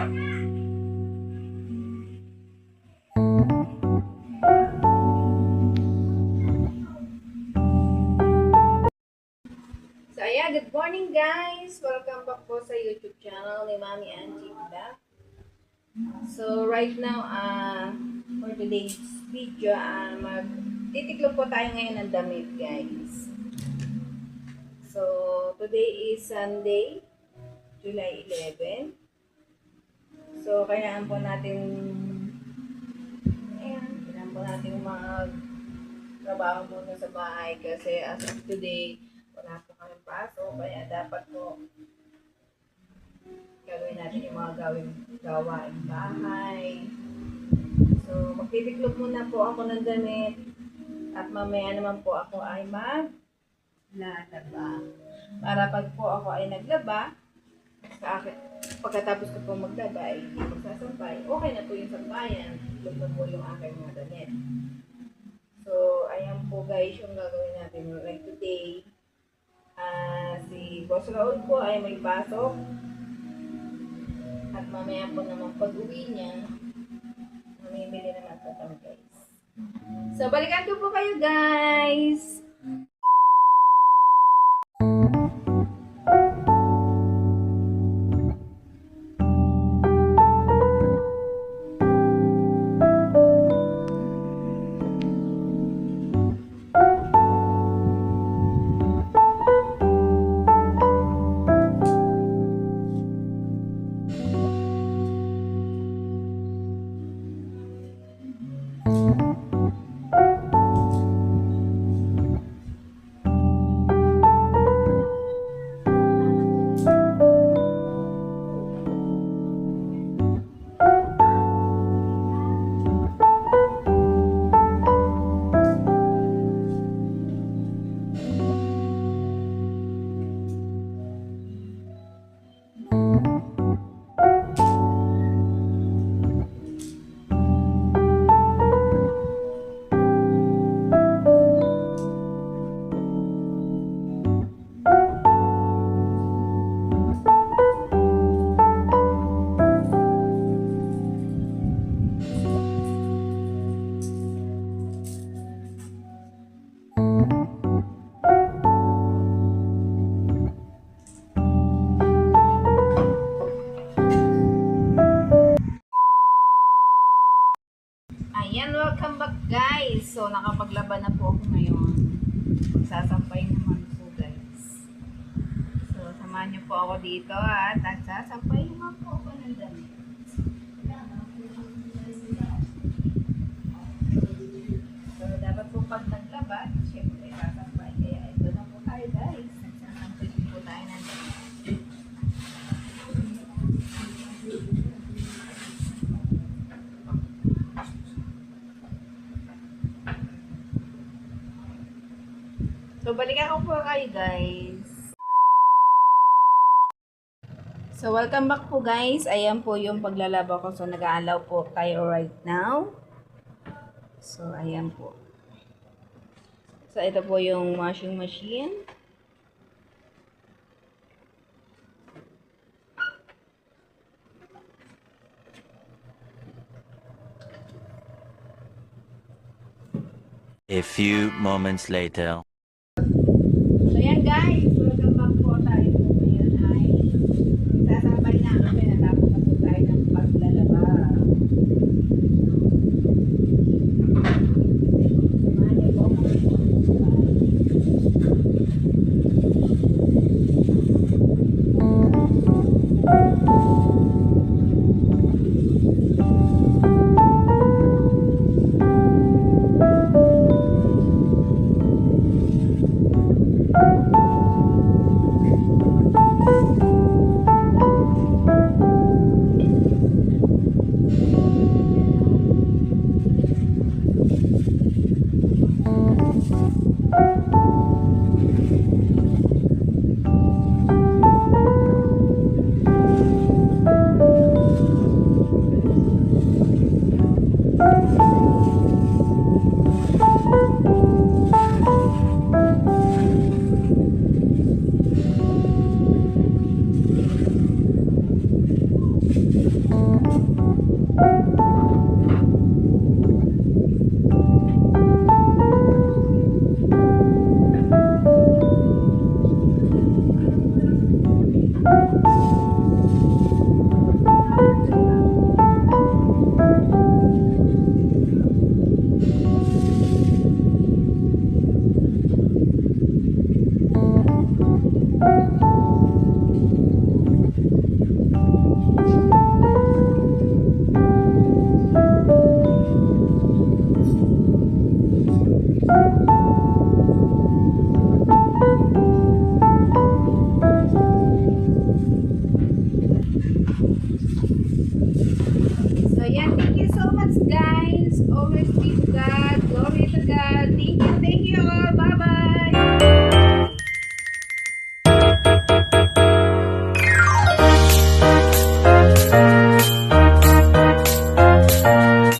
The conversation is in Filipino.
So ayan, good morning guys! Welcome back po sa YouTube channel ni Mami Angie Vlog. So right now, for today's video, magtitiklop po tayo ngayon ng damit guys. So today is Sunday, July 11. So kailangan po natin mag-trabaho muna sa bahay kasi as of today, wala po kami pasok, kaya dapat po gawin natin yung mga gawaing bahay. So, magtitiklop muna po ako ng damit at mamaya naman po ako ay maglalaba. Para pag po ako ay naglaba, pagkatapos ko po maglaba ay hindi magsasampay, okay na po yung sampayan, luto po yung aking mga damit. So, ayan po guys yung gagawin natin. Like today, si Boss Raul po ay may pasok at mamaya po naman pag uwi niya mamimili naman po kami guys. So balikan ko po kayo guys. Ayan, welcome back guys. So, nakapaglaban na po ako ngayon. Magsasampay naman po guys. So, samahan niyo po ako dito at nagsasampay naman po ako ng damit. So, dapat po pag naglaba, syempre sasampay. Kaya ito na po tayo guys. Nagsasampay po tayo ng damit. So, balikan ko po kayo guys. So, welcome back po guys. Ayan po yung paglalaba ko. So, nag-aalaw po tayo right now. So, ayan po. So, ito po yung washing machine. A few moments later. So, yan guys. Welcome back po tayo po ngayon ay sasampay na kami. Natapos na po tayo ng paglalaba. Samahan niyo po kami. much, guys. Always be to God. Glory to God. Thank you all. Bye-bye.